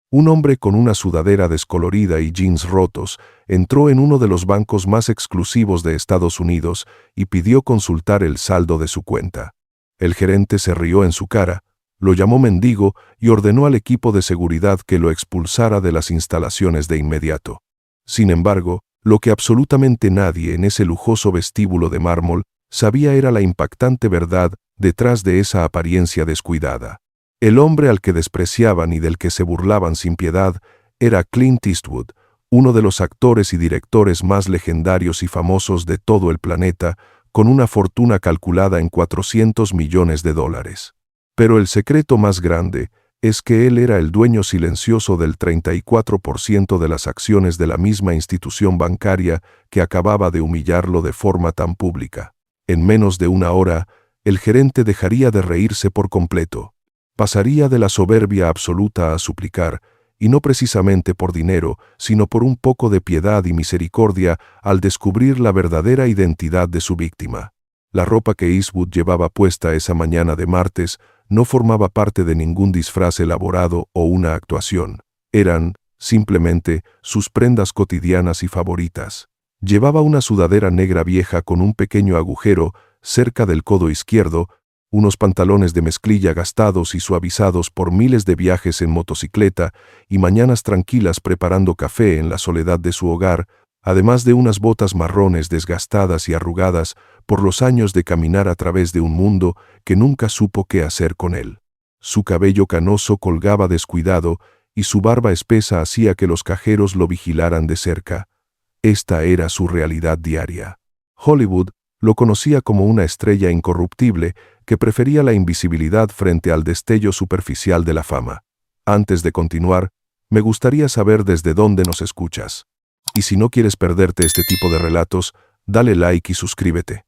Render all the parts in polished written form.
Un hombre con una sudadera descolorida y jeans rotos entró en uno de los bancos más exclusivos de Estados Unidos y pidió consultar el saldo de su cuenta. El gerente se rió en su cara, lo llamó mendigo y ordenó al equipo de seguridad que lo expulsara de las instalaciones de inmediato. Sin embargo, lo que absolutamente nadie en ese lujoso vestíbulo de mármol sabía era la impactante verdad detrás de esa apariencia descuidada. El hombre al que despreciaban y del que se burlaban sin piedad era Clint Eastwood, uno de los actores y directores más legendarios y famosos de todo el planeta, con una fortuna calculada en $400 millones. Pero el secreto más grande es que él era el dueño silencioso del 34% de las acciones de la misma institución bancaria que acababa de humillarlo de forma tan pública. En menos de una hora, el gerente dejaría de reírse por completo. Pasaría de la soberbia absoluta a suplicar, y no precisamente por dinero, sino por un poco de piedad y misericordia al descubrir la verdadera identidad de su víctima. La ropa que Eastwood llevaba puesta esa mañana de martes no formaba parte de ningún disfraz elaborado o una actuación. Eran, simplemente, sus prendas cotidianas y favoritas. Llevaba una sudadera negra vieja con un pequeño agujero cerca del codo izquierdo, unos pantalones de mezclilla gastados y suavizados por miles de viajes en motocicleta y mañanas tranquilas preparando café en la soledad de su hogar, además de unas botas marrones desgastadas y arrugadas por los años de caminar a través de un mundo que nunca supo qué hacer con él. Su cabello canoso colgaba descuidado y su barba espesa hacía que los cajeros lo vigilaran de cerca. Esta era su realidad diaria. Hollywood lo conocía como una estrella incorruptible que prefería la invisibilidad frente al destello superficial de la fama. Antes de continuar, me gustaría saber desde dónde nos escuchas. Y si no quieres perderte este tipo de relatos, dale like y suscríbete.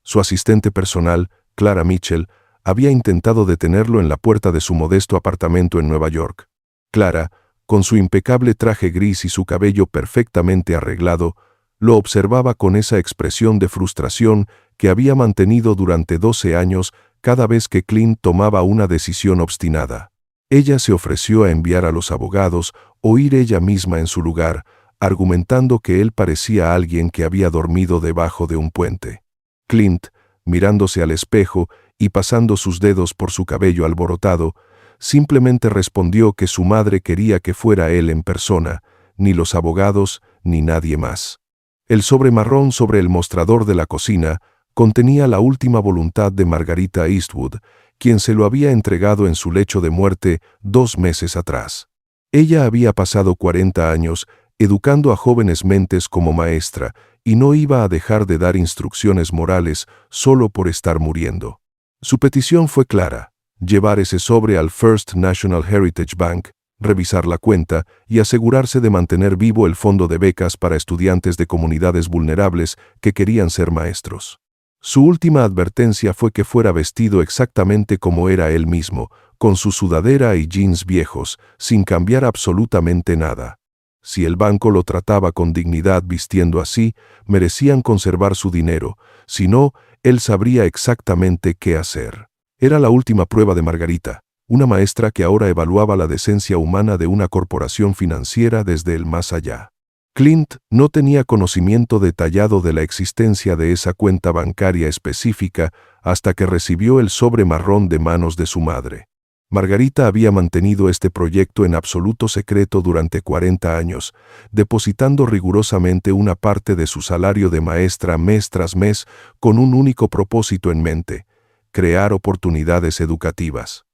Su asistente personal, Clara Mitchell, había intentado detenerlo en la puerta de su modesto apartamento en Nueva York. Clara, con su impecable traje gris y su cabello perfectamente arreglado, lo observaba con esa expresión de frustración que había mantenido durante 12 años cada vez que Clint tomaba una decisión obstinada. Ella se ofreció a enviar a los abogados o ir ella misma en su lugar, argumentando que él parecía alguien que había dormido debajo de un puente. Clint, mirándose al espejo y pasando sus dedos por su cabello alborotado, simplemente respondió que su madre quería que fuera él en persona, ni los abogados ni nadie más. El sobre marrón sobre el mostrador de la cocina contenía la última voluntad de Margarita Eastwood, quien se lo había entregado en su lecho de muerte 2 meses atrás. Ella había pasado 40 años educando a jóvenes mentes como maestra y no iba a dejar de dar instrucciones morales solo por estar muriendo. Su petición fue clara: llevar ese sobre al First National Heritage Bank, revisar la cuenta y asegurarse de mantener vivo el fondo de becas para estudiantes de comunidades vulnerables que querían ser maestros. Su última advertencia fue que fuera vestido exactamente como era él mismo, con su sudadera y jeans viejos, sin cambiar absolutamente nada. Si el banco lo trataba con dignidad vistiendo así, merecían conservar su dinero, si no, él sabría exactamente qué hacer. Era la última prueba de Margarita, una maestra que ahora evaluaba la decencia humana de una corporación financiera desde el más allá. Clint no tenía conocimiento detallado de la existencia de esa cuenta bancaria específica hasta que recibió el sobre marrón de manos de su madre. Margarita había mantenido este proyecto en absoluto secreto durante 40 años, depositando rigurosamente una parte de su salario de maestra mes tras mes con un único propósito en mente: crear oportunidades educativas.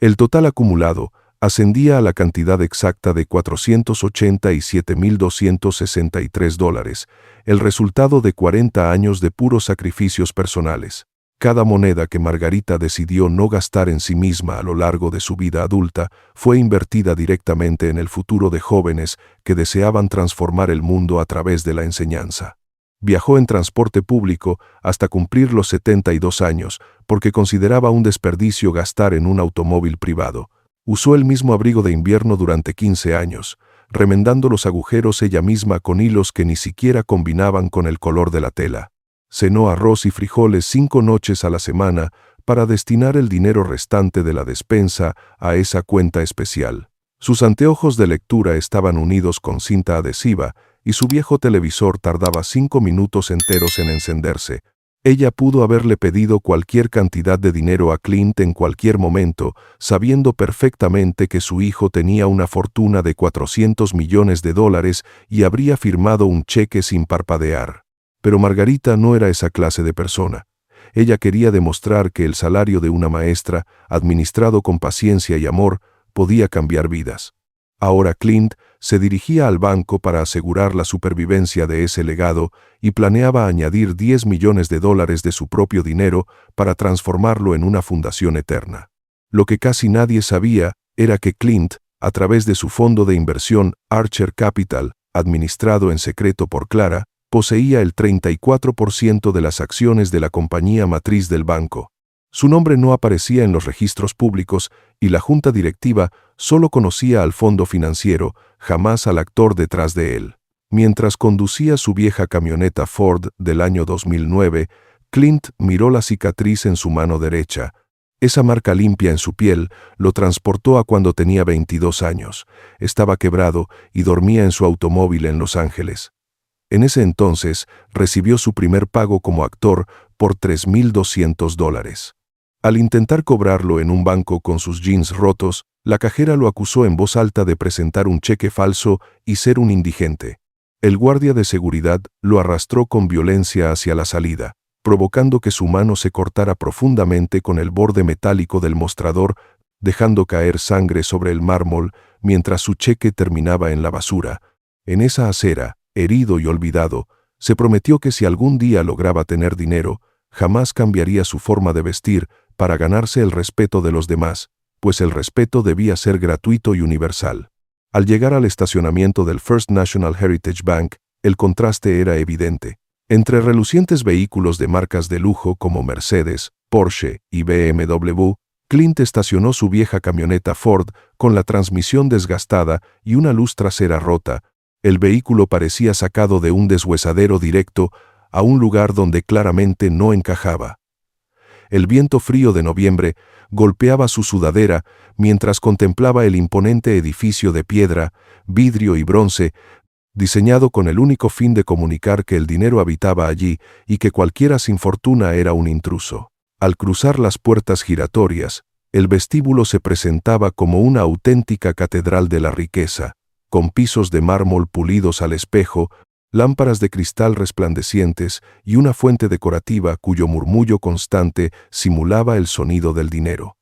El total acumulado ascendía a la cantidad exacta de $487,263, el resultado de 40 años de puros sacrificios personales. Cada moneda que Margarita decidió no gastar en sí misma a lo largo de su vida adulta fue invertida directamente en el futuro de jóvenes que deseaban transformar el mundo a través de la enseñanza. Viajó en transporte público hasta cumplir los 72 años, porque consideraba un desperdicio gastar en un automóvil privado. Usó el mismo abrigo de invierno durante 15 años, remendando los agujeros ella misma con hilos que ni siquiera combinaban con el color de la tela. Cenó arroz y frijoles 5 noches a la semana para destinar el dinero restante de la despensa a esa cuenta especial. Sus anteojos de lectura estaban unidos con cinta adhesiva y su viejo televisor tardaba 5 minutos enteros en encenderse. Ella pudo haberle pedido cualquier cantidad de dinero a Clint en cualquier momento, sabiendo perfectamente que su hijo tenía una fortuna de $400 millones y habría firmado un cheque sin parpadear. Pero Margarita no era esa clase de persona. Ella quería demostrar que el salario de una maestra, administrado con paciencia y amor, podía cambiar vidas. Ahora Clint se dirigía al banco para asegurar la supervivencia de ese legado y planeaba añadir $10 millones de su propio dinero para transformarlo en una fundación eterna. Lo que casi nadie sabía era que Clint, a través de su fondo de inversión Archer Capital, administrado en secreto por Clara, poseía el 34% de las acciones de la compañía matriz del banco. Su nombre no aparecía en los registros públicos y la junta directiva solo conocía al fondo financiero, jamás al actor detrás de él. Mientras conducía su vieja camioneta Ford del año 2009, Clint miró la cicatriz en su mano derecha. Esa marca limpia en su piel lo transportó a cuando tenía 22 años. Estaba quebrado y dormía en su automóvil en Los Ángeles. En ese entonces recibió su primer pago como actor por $3,200. Al intentar cobrarlo en un banco con sus jeans rotos, la cajera lo acusó en voz alta de presentar un cheque falso y ser un indigente. El guardia de seguridad lo arrastró con violencia hacia la salida, provocando que su mano se cortara profundamente con el borde metálico del mostrador, dejando caer sangre sobre el mármol mientras su cheque terminaba en la basura. En esa acera, herido y olvidado, se prometió que si algún día lograba tener dinero, jamás cambiaría su forma de vestir para ganarse el respeto de los demás, pues el respeto debía ser gratuito y universal. Al llegar al estacionamiento del First National Heritage Bank, el contraste era evidente. Entre relucientes vehículos de marcas de lujo como Mercedes, Porsche y BMW, Clint estacionó su vieja camioneta Ford con la transmisión desgastada y una luz trasera rota. El vehículo parecía sacado de un deshuesadero directo a un lugar donde claramente no encajaba. El viento frío de noviembre golpeaba su sudadera mientras contemplaba el imponente edificio de piedra, vidrio y bronce, diseñado con el único fin de comunicar que el dinero habitaba allí y que cualquiera sin fortuna era un intruso. Al cruzar las puertas giratorias, el vestíbulo se presentaba como una auténtica catedral de la riqueza, con pisos de mármol pulidos al espejo, lámparas de cristal resplandecientes y una fuente decorativa cuyo murmullo constante simulaba el sonido del dinero.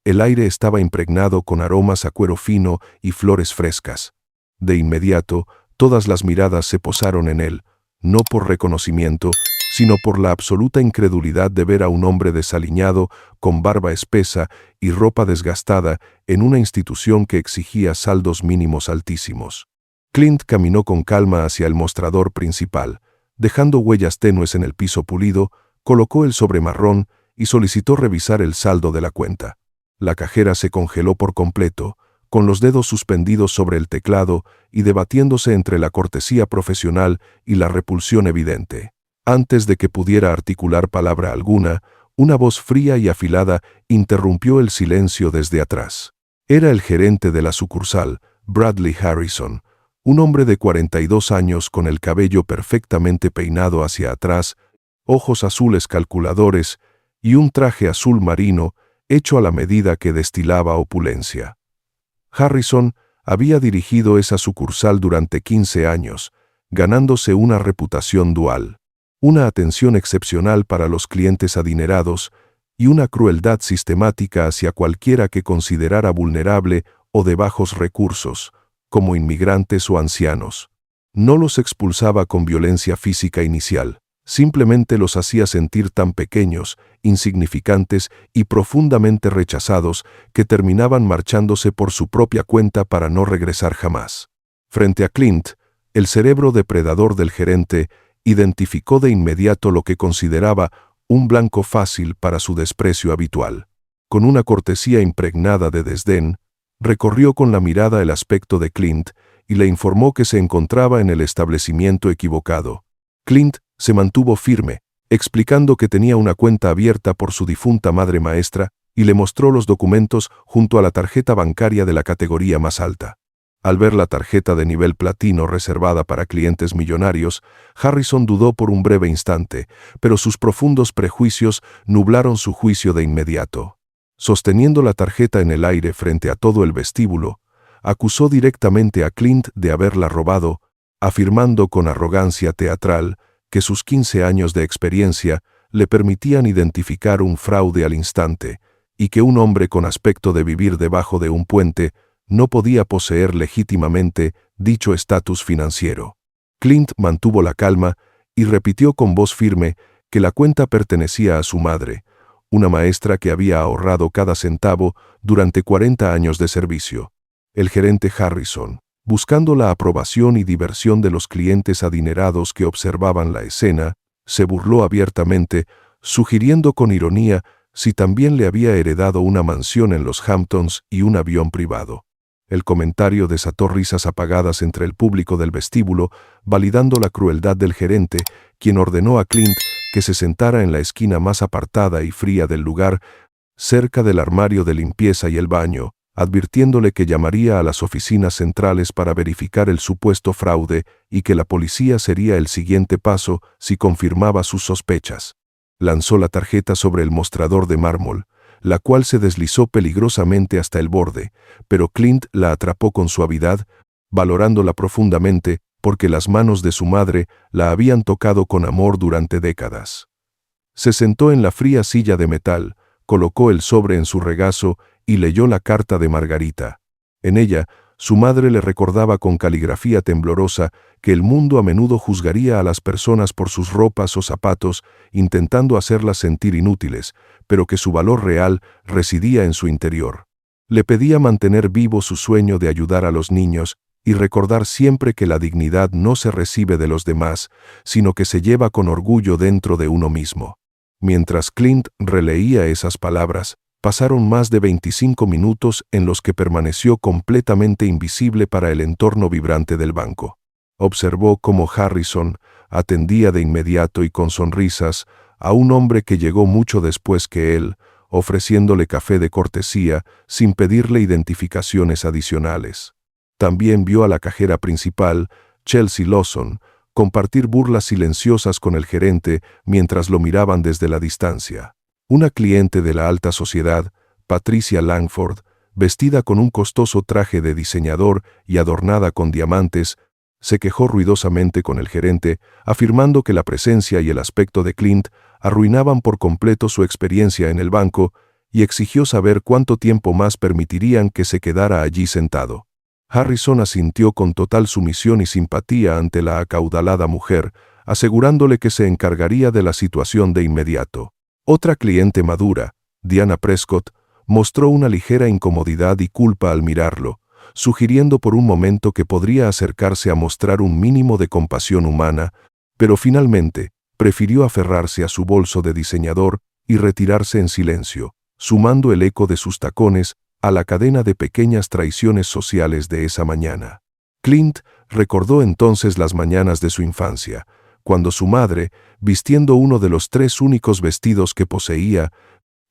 El aire estaba impregnado con aromas a cuero fino y flores frescas. De inmediato, todas las miradas se posaron en él, no por reconocimiento, sino por la absoluta incredulidad de ver a un hombre desaliñado, con barba espesa y ropa desgastada, en una institución que exigía saldos mínimos altísimos. Clint caminó con calma hacia el mostrador principal, dejando huellas tenues en el piso pulido, colocó el sobre marrón y solicitó revisar el saldo de la cuenta. La cajera se congeló por completo, con los dedos suspendidos sobre el teclado y debatiéndose entre la cortesía profesional y la repulsión evidente. Antes de que pudiera articular palabra alguna, una voz fría y afilada interrumpió el silencio desde atrás. Era el gerente de la sucursal, Bradley Harrison, un hombre de 42 años con el cabello perfectamente peinado hacia atrás, ojos azules calculadores y un traje azul marino hecho a la medida que destilaba opulencia. Harrison había dirigido esa sucursal durante 15 años, ganándose una reputación dual, una atención excepcional para los clientes adinerados y una crueldad sistemática hacia cualquiera que considerara vulnerable o de bajos recursos, como inmigrantes o ancianos. No los expulsaba con violencia física inicial, simplemente los hacía sentir tan pequeños, insignificantes y profundamente rechazados que terminaban marchándose por su propia cuenta para no regresar jamás. Frente a Clint, el cerebro depredador del gerente identificó de inmediato lo que consideraba un blanco fácil para su desprecio habitual. Con una cortesía impregnada de desdén, recorrió con la mirada el aspecto de Clint y le informó que se encontraba en el establecimiento equivocado. Clint se mantuvo firme, explicando que tenía una cuenta abierta por su difunta madre maestra y le mostró los documentos junto a la tarjeta bancaria de la categoría más alta. Al ver la tarjeta de nivel platino reservada para clientes millonarios, Harrison dudó por un breve instante, pero sus profundos prejuicios nublaron su juicio de inmediato. Sosteniendo la tarjeta en el aire frente a todo el vestíbulo, acusó directamente a Clint de haberla robado, afirmando con arrogancia teatral que sus 15 años de experiencia le permitían identificar un fraude al instante y que un hombre con aspecto de vivir debajo de un puente no podía poseer legítimamente dicho estatus financiero. Clint mantuvo la calma y repitió con voz firme que la cuenta pertenecía a su madre, una maestra que había ahorrado cada centavo durante 40 años de servicio. El gerente Harrison, buscando la aprobación y diversión de los clientes adinerados que observaban la escena, se burló abiertamente, sugiriendo con ironía si también le había heredado una mansión en los Hamptons y un avión privado. El comentario desató risas apagadas entre el público del vestíbulo, validando la crueldad del gerente, quien ordenó a Clint que se sentara en la esquina más apartada y fría del lugar, cerca del armario de limpieza y el baño, advirtiéndole que llamaría a las oficinas centrales para verificar el supuesto fraude y que la policía sería el siguiente paso si confirmaba sus sospechas. Lanzó la tarjeta sobre el mostrador de mármol, la cual se deslizó peligrosamente hasta el borde, pero Clint la atrapó con suavidad, valorándola profundamente porque las manos de su madre la habían tocado con amor durante décadas. Se sentó en la fría silla de metal, colocó el sobre en su regazo y leyó la carta de Margarita. En ella, su madre le recordaba con caligrafía temblorosa que el mundo a menudo juzgaría a las personas por sus ropas o zapatos, intentando hacerlas sentir inútiles, pero que su valor real residía en su interior. Le pedía mantener vivo su sueño de ayudar a los niños y recordar siempre que la dignidad no se recibe de los demás, sino que se lleva con orgullo dentro de uno mismo. Mientras Clint releía esas palabras, pasaron más de 25 minutos en los que permaneció completamente invisible para el entorno vibrante del banco. Observó cómo Harrison atendía de inmediato y con sonrisas a un hombre que llegó mucho después que él, ofreciéndole café de cortesía sin pedirle identificaciones adicionales. También vio a la cajera principal, Chelsea Lawson, compartir burlas silenciosas con el gerente mientras lo miraban desde la distancia. Una cliente de la alta sociedad, Patricia Langford, vestida con un costoso traje de diseñador y adornada con diamantes, se quejó ruidosamente con el gerente, afirmando que la presencia y el aspecto de Clint arruinaban por completo su experiencia en el banco y exigió saber cuánto tiempo más permitirían que se quedara allí sentado. Harrison asintió con total sumisión y simpatía ante la acaudalada mujer, asegurándole que se encargaría de la situación de inmediato. Otra cliente madura, Diana Prescott, mostró una ligera incomodidad y culpa al mirarlo, sugiriendo por un momento que podría acercarse a mostrar un mínimo de compasión humana, pero finalmente prefirió aferrarse a su bolso de diseñador y retirarse en silencio, sumando el eco de sus tacones a la cadena de pequeñas traiciones sociales de esa mañana. Clint recordó entonces las mañanas de su infancia, cuando su madre, vistiendo uno de los 3 únicos vestidos que poseía,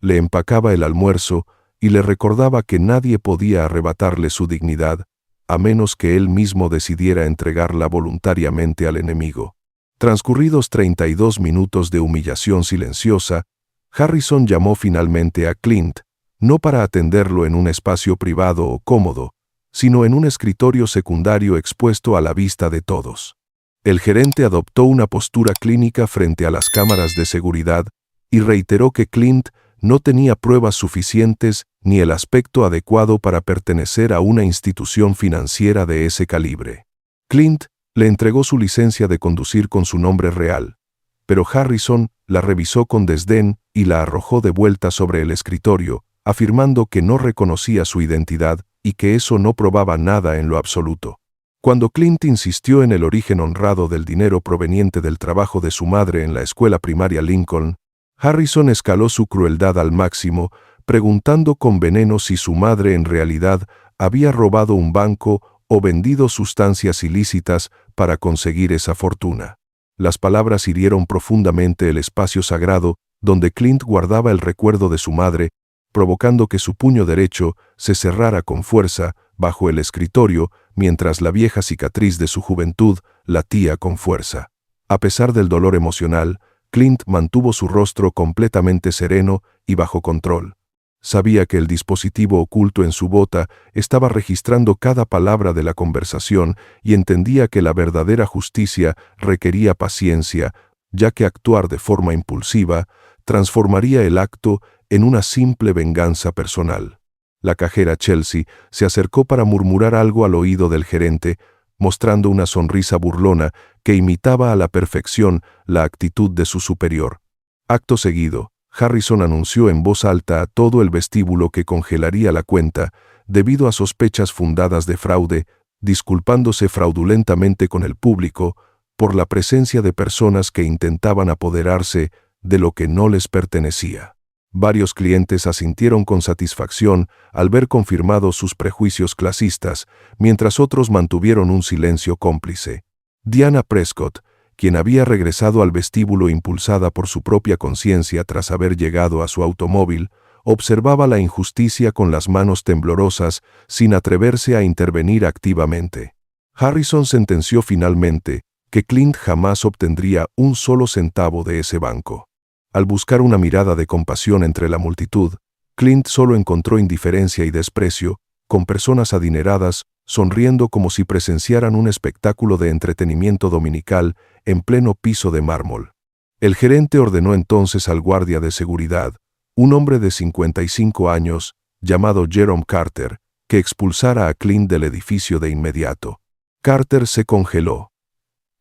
le empacaba el almuerzo y le recordaba que nadie podía arrebatarle su dignidad, a menos que él mismo decidiera entregarla voluntariamente al enemigo. Transcurridos 32 minutos de humillación silenciosa, Harrison llamó finalmente a Clint, no para atenderlo en un espacio privado o cómodo, sino en un escritorio secundario expuesto a la vista de todos. El gerente adoptó una postura clínica frente a las cámaras de seguridad y reiteró que Clint no tenía pruebas suficientes ni el aspecto adecuado para pertenecer a una institución financiera de ese calibre. Clint le entregó su licencia de conducir con su nombre real, pero Harrison la revisó con desdén y la arrojó de vuelta sobre el escritorio, afirmando que no reconocía su identidad y que eso no probaba nada en lo absoluto. Cuando Clint insistió en el origen honrado del dinero proveniente del trabajo de su madre en la escuela primaria Lincoln, Harrison escaló su crueldad al máximo, preguntando con veneno si su madre en realidad había robado un banco o vendido sustancias ilícitas para conseguir esa fortuna. Las palabras hirieron profundamente el espacio sagrado donde Clint guardaba el recuerdo de su madre, provocando que su puño derecho se cerrara con fuerza bajo el escritorio, mientras la vieja cicatriz de su juventud latía con fuerza. A pesar del dolor emocional, Clint mantuvo su rostro completamente sereno y bajo control. Sabía que el dispositivo oculto en su bota estaba registrando cada palabra de la conversación y entendía que la verdadera justicia requería paciencia, ya que actuar de forma impulsiva transformaría el acto en una simple venganza personal. La cajera Chelsea se acercó para murmurar algo al oído del gerente, mostrando una sonrisa burlona que imitaba a la perfección la actitud de su superior. Acto seguido, Harrison anunció en voz alta a todo el vestíbulo que congelaría la cuenta debido a sospechas fundadas de fraude, disculpándose fraudulentamente con el público por la presencia de personas que intentaban apoderarse de lo que no les pertenecía. Varios clientes asintieron con satisfacción al ver confirmados sus prejuicios clasistas, mientras otros mantuvieron un silencio cómplice. Diana Prescott, quien había regresado al vestíbulo impulsada por su propia conciencia tras haber llegado a su automóvil, observaba la injusticia con las manos temblorosas sin atreverse a intervenir activamente. Harrison sentenció finalmente que Clint jamás obtendría un solo centavo de ese banco. Al buscar una mirada de compasión entre la multitud, Clint solo encontró indiferencia y desprecio, con personas adineradas sonriendo como si presenciaran un espectáculo de entretenimiento dominical en pleno piso de mármol. El gerente ordenó entonces al guardia de seguridad, un hombre de 55 años, llamado Jerome Carter, que expulsara a Clint del edificio de inmediato. Carter se congeló.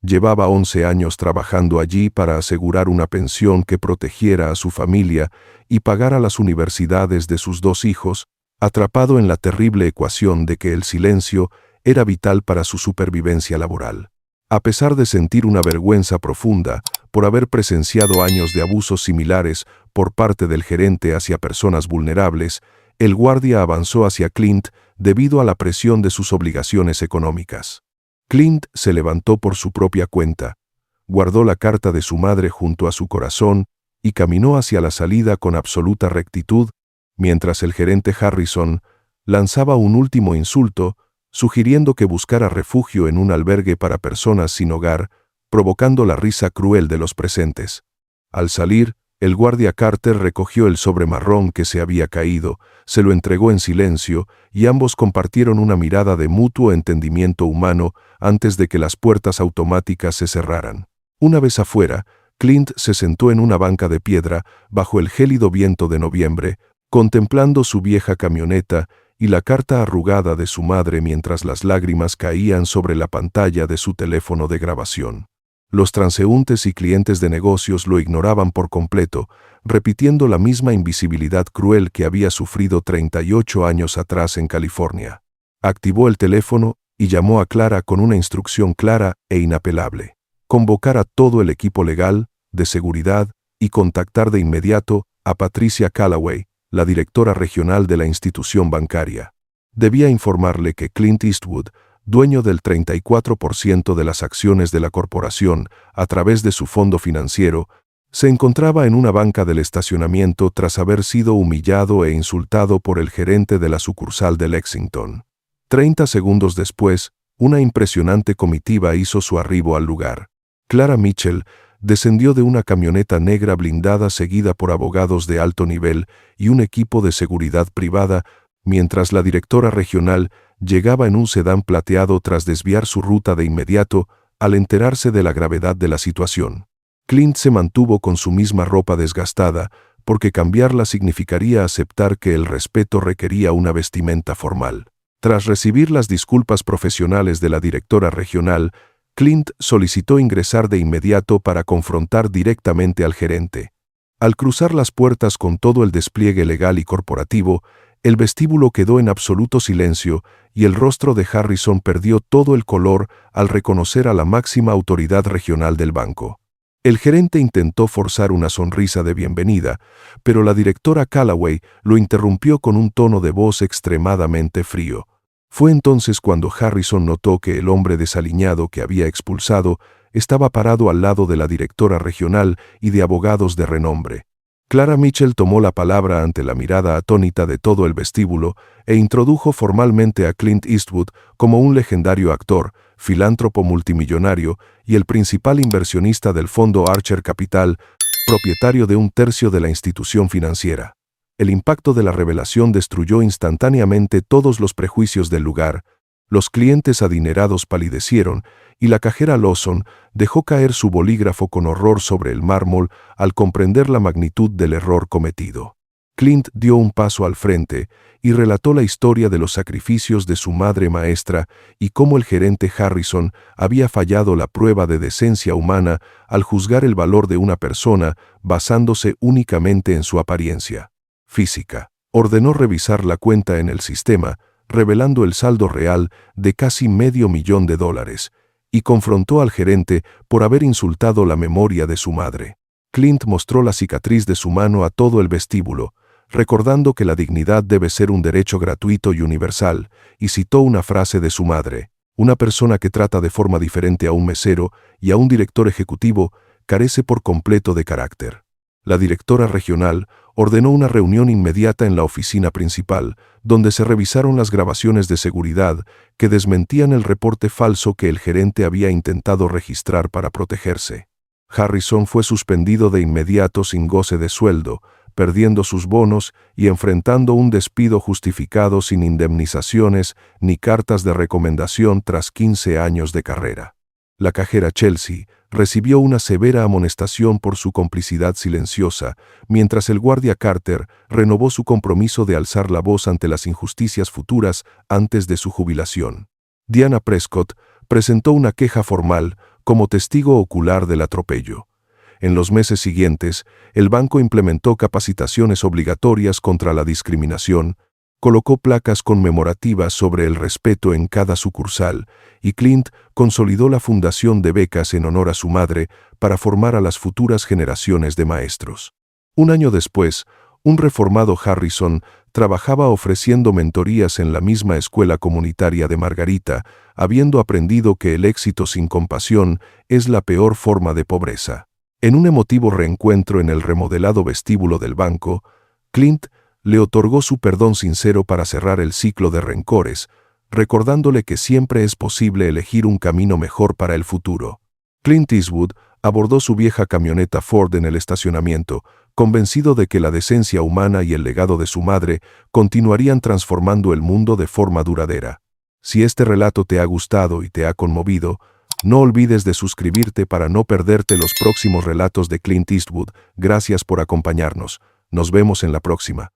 Llevaba 11 años trabajando allí para asegurar una pensión que protegiera a su familia y pagara las universidades de sus 2 hijos, atrapado en la terrible ecuación de que el silencio era vital para su supervivencia laboral. A pesar de sentir una vergüenza profunda por haber presenciado años de abusos similares por parte del gerente hacia personas vulnerables, el guardia avanzó hacia Clint debido a la presión de sus obligaciones económicas. Clint se levantó por su propia cuenta, guardó la carta de su madre junto a su corazón y caminó hacia la salida con absoluta rectitud, mientras el gerente Harrison lanzaba un último insulto, sugiriendo que buscara refugio en un albergue para personas sin hogar, provocando la risa cruel de los presentes. Al salir, el guardia Carter recogió el sobre marrón que se había caído, se lo entregó en silencio y ambos compartieron una mirada de mutuo entendimiento humano antes de que las puertas automáticas se cerraran. Una vez afuera, Clint se sentó en una banca de piedra bajo el gélido viento de noviembre, contemplando su vieja camioneta y la carta arrugada de su madre mientras las lágrimas caían sobre la pantalla de su teléfono de grabación. Los transeúntes y clientes de negocios lo ignoraban por completo, repitiendo la misma invisibilidad cruel que había sufrido 38 años atrás en California. Activó el teléfono y llamó a Clara con una instrucción clara e inapelable: convocar a todo el equipo legal, de seguridad y contactar de inmediato a Patricia Callaway, la directora regional de la institución bancaria. Debía informarle que Clint Eastwood, dueño del 34% de las acciones de la corporación a través de su fondo financiero, se encontraba en una banca del estacionamiento tras haber sido humillado e insultado por el gerente de la sucursal de Lexington. 30 segundos después, una impresionante comitiva hizo su arribo al lugar. Clara Mitchell descendió de una camioneta negra blindada seguida por abogados de alto nivel y un equipo de seguridad privada, mientras la directora regional llegaba en un sedán plateado tras desviar su ruta de inmediato al enterarse de la gravedad de la situación. Clint se mantuvo con su misma ropa desgastada, porque cambiarla significaría aceptar que el respeto requería una vestimenta formal. Tras recibir las disculpas profesionales de la directora regional, Clint solicitó ingresar de inmediato para confrontar directamente al gerente. Al cruzar las puertas con todo el despliegue legal y corporativo, el vestíbulo quedó en absoluto silencio y el rostro de Harrison perdió todo el color al reconocer a la máxima autoridad regional del banco. El gerente intentó forzar una sonrisa de bienvenida, pero la directora Callaway lo interrumpió con un tono de voz extremadamente frío. Fue entonces cuando Harrison notó que el hombre desaliñado que había expulsado estaba parado al lado de la directora regional y de abogados de renombre. Clara Mitchell tomó la palabra ante la mirada atónita de todo el vestíbulo e introdujo formalmente a Clint Eastwood como un legendario actor, filántropo multimillonario y el principal inversionista del fondo Archer Capital, propietario de un tercio de la institución financiera. El impacto de la revelación destruyó instantáneamente todos los prejuicios del lugar. Los clientes adinerados palidecieron y la cajera Lawson dejó caer su bolígrafo con horror sobre el mármol al comprender la magnitud del error cometido. Clint dio un paso al frente y relató la historia de los sacrificios de su madre maestra y cómo el gerente Harrison había fallado la prueba de decencia humana al juzgar el valor de una persona basándose únicamente en su apariencia física. Ordenó revisar la cuenta en el sistema, revelando el saldo real de casi $500,000, y confrontó al gerente por haber insultado la memoria de su madre. Clint mostró la cicatriz de su mano a todo el vestíbulo, recordando que la dignidad debe ser un derecho gratuito y universal, y citó una frase de su madre: una persona que trata de forma diferente a un mesero y a un director ejecutivo carece por completo de carácter. La directora regional ordenó una reunión inmediata en la oficina principal, donde se revisaron las grabaciones de seguridad que desmentían el reporte falso que el gerente había intentado registrar para protegerse. Harrison fue suspendido de inmediato sin goce de sueldo, perdiendo sus bonos y enfrentando un despido justificado sin indemnizaciones ni cartas de recomendación tras 15 años de carrera. La cajera Chelsea recibió una severa amonestación por su complicidad silenciosa, mientras el guardia Carter renovó su compromiso de alzar la voz ante las injusticias futuras antes de su jubilación. Diana Prescott presentó una queja formal como testigo ocular del atropello. En los meses siguientes, el banco implementó capacitaciones obligatorias contra la discriminación, colocó placas conmemorativas sobre el respeto en cada sucursal, y Clint consolidó la fundación de becas en honor a su madre para formar a las futuras generaciones de maestros. Un año después, un reformado Harrison trabajaba ofreciendo mentorías en la misma escuela comunitaria de Margarita, habiendo aprendido que el éxito sin compasión es la peor forma de pobreza. En un emotivo reencuentro en el remodelado vestíbulo del banco, Clint le otorgó su perdón sincero para cerrar el ciclo de rencores, recordándole que siempre es posible elegir un camino mejor para el futuro. Clint Eastwood abordó su vieja camioneta Ford en el estacionamiento, convencido de que la decencia humana y el legado de su madre continuarían transformando el mundo de forma duradera. Si este relato te ha gustado y te ha conmovido, no olvides de suscribirte para no perderte los próximos relatos de Clint Eastwood. Gracias por acompañarnos. Nos vemos en la próxima.